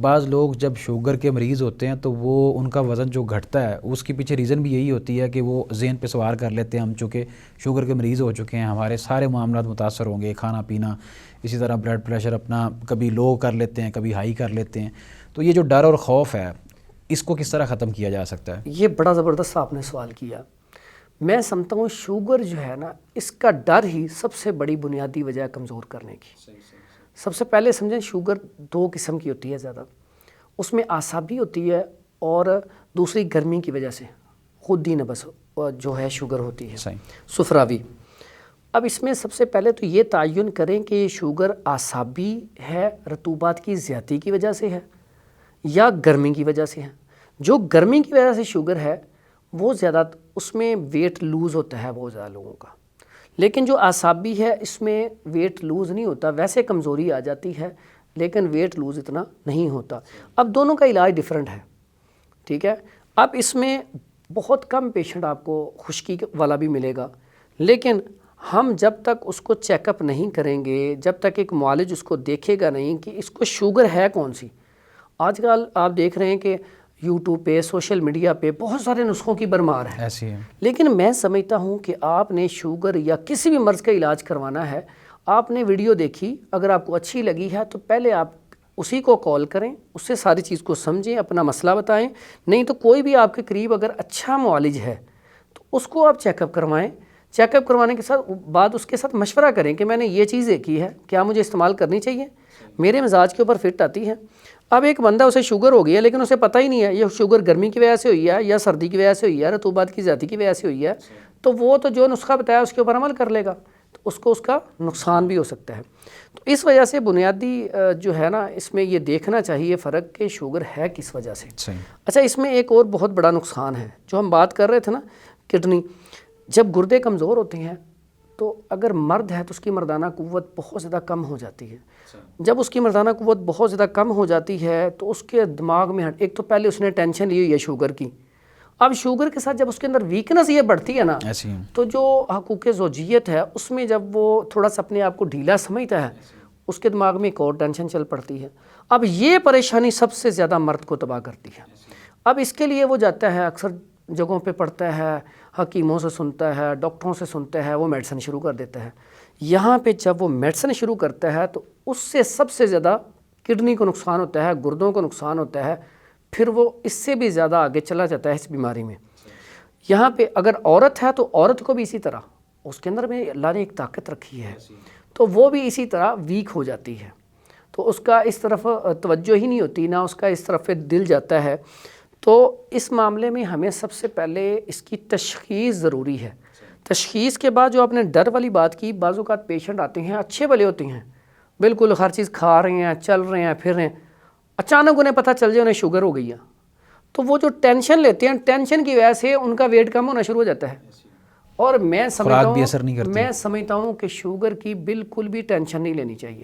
بعض لوگ جب شوگر کے مریض ہوتے ہیں تو وہ ان کا وزن جو گھٹتا ہے اس کے پیچھے ریزن بھی یہی ہوتی ہے کہ وہ ذہن پہ سوار کر لیتے ہیں ہم چونکہ شوگر کے مریض ہو چکے ہیں، ہمارے سارے معاملات متاثر ہوں گے، کھانا پینا، اسی طرح بلڈ پریشر اپنا کبھی لو کر لیتے ہیں کبھی ہائی کر لیتے ہیں۔ تو یہ جو ڈر اور خوف ہے اس کو کس طرح ختم کیا جا سکتا ہے؟ یہ بڑا زبردست آپ نے سوال کیا۔ میں سمجھتا ہوں شوگر جو ہے نا، اس کا ڈر ہی سب سے بڑی بنیادی وجہ ہے کمزور کرنے کی۔ سب سے پہلے سمجھیں شوگر دو قسم کی ہوتی ہے زیادہ، اس میں اعصابی ہوتی ہے اور دوسری گرمی کی وجہ سے خود ہی نبض جو ہے شوگر ہوتی ہے صفراوی۔ اب اس میں سب سے پہلے تو یہ تعین کریں کہ یہ شوگر اعصابی ہے، رطوبات کی زیادتی کی وجہ سے ہے یا گرمی کی وجہ سے ہے۔ جو گرمی کی وجہ سے شوگر ہے وہ زیادہ، اس میں ویٹ لوز ہوتا ہے بہت زیادہ لوگوں کا، لیکن جو اعصابی ہے اس میں ویٹ لوز نہیں ہوتا، ویسے کمزوری آ جاتی ہے لیکن ویٹ لوز اتنا نہیں ہوتا۔ اب دونوں کا علاج ڈیفرنٹ ہے، ٹھیک ہے۔ اب اس میں بہت کم پیشنٹ آپ کو خشکی والا بھی ملے گا، لیکن ہم جب تک اس کو چیک اپ نہیں کریں گے، جب تک ایک معالج اس کو دیکھے گا نہیں کہ اس کو شوگر ہے کون سی۔ آج کل آپ دیکھ رہے ہیں کہ یوٹیوب پہ، سوشل میڈیا پہ بہت سارے نسخوں کی بھرمار ہے ایسی ہے، لیکن میں سمجھتا ہوں کہ آپ نے شوگر یا کسی بھی مرض کا علاج کروانا ہے، آپ نے ویڈیو دیکھی، اگر آپ کو اچھی لگی ہے تو پہلے آپ اسی کو کال کریں، اس سے ساری چیز کو سمجھیں، اپنا مسئلہ بتائیں۔ نہیں تو کوئی بھی آپ کے قریب اگر اچھا معالج ہے تو اس کو آپ چیک اپ کروائیں۔ چیک اپ کروانے کے ساتھ بعد اس کے ساتھ مشورہ کریں کہ میں نے یہ چیز دیکھی ہے، کیا مجھے استعمال کرنی چاہیے، میرے مزاج کے اوپر فٹ آتی ہے۔ اب ایک بندہ اسے شوگر ہو گئی ہے لیکن اسے پتہ ہی نہیں ہے یہ شوگر گرمی کی وجہ سے ہوئی ہے یا سردی کی وجہ سے ہوئی ہے، رطوبات کی زیادتی کی وجہ سے ہوئی ہے، تو وہ تو جو نسخہ بتایا اس کے اوپر عمل کر لے گا، تو اس کو اس کا نقصان بھی ہو سکتا ہے۔ تو اس وجہ سے بنیادی جو ہے نا، اس میں یہ دیکھنا چاہیے فرق کہ شوگر ہے کس وجہ سے۔ اچھا، اس میں ایک اور بہت بڑا نقصان ہے جو ہم بات کر رہے تھے نا، کڈنی۔ جب گردے کمزور ہوتے ہیں تو اگر مرد ہے تو اس کی مردانہ قوت بہت زیادہ کم ہو جاتی ہے۔ جب اس کی مردانہ قوت بہت زیادہ کم ہو جاتی ہے تو اس کے دماغ میں ایک تو پہلے اس نے ٹینشن لی ہوئی ہے شوگر کی، اب شوگر کے ساتھ جب اس کے اندر ویکنس یہ بڑھتی ہے نا، تو جو حقوق زوجیت ہے اس میں جب وہ تھوڑا سا اپنے آپ کو ڈھیلا سمجھتا ہے، اس کے دماغ میں ایک اور ٹینشن چل پڑتی ہے۔ اب یہ پریشانی سب سے زیادہ مرد کو تباہ کرتی ہے۔ اب اس کے لیے وہ جاتا ہے، اکثر جگہوں پہ پڑھتا ہے، حکیموں سے سنتا ہے، ڈاکٹروں سے سنتا ہے، وہ میڈیسن شروع کر دیتا ہے۔ یہاں پہ جب وہ میڈیسن شروع کرتا ہے تو اس سے سب سے زیادہ کڈنی کو نقصان ہوتا ہے، گردوں کو نقصان ہوتا ہے، پھر وہ اس سے بھی زیادہ آگے چلا جاتا ہے اس بیماری میں۔ یہاں پہ اگر عورت ہے تو عورت کو بھی اسی طرح، اس کے اندر میں اللہ نے ایک طاقت رکھی ہے تو وہ بھی اسی طرح ویک ہو جاتی ہے، تو اس کا اس طرف توجہ ہی نہیں ہوتی، نہ اس کا اس طرف دل جاتا ہے۔ تو اس معاملے میں ہمیں سب سے پہلے اس کی تشخیص ضروری ہے۔ تشخیص کے بعد جو آپ نے ڈر والی بات کی، بعض اوقات پیشنٹ آتے ہیں اچھے بھلے ہوتے ہیں، بالکل ہر چیز کھا رہے ہیں، چل رہے ہیں، پھر رہے ہیں، اچانک انہیں پتہ چل جائے انہیں شوگر ہو گئی ہے، تو وہ جو ٹینشن لیتے ہیں، ٹینشن کی وجہ سے ان کا ویٹ کم ہونا شروع ہو جاتا ہے۔ اور میں سمجھتا ہوں کہ شوگر کی بالکل بھی ٹینشن نہیں لینی چاہیے۔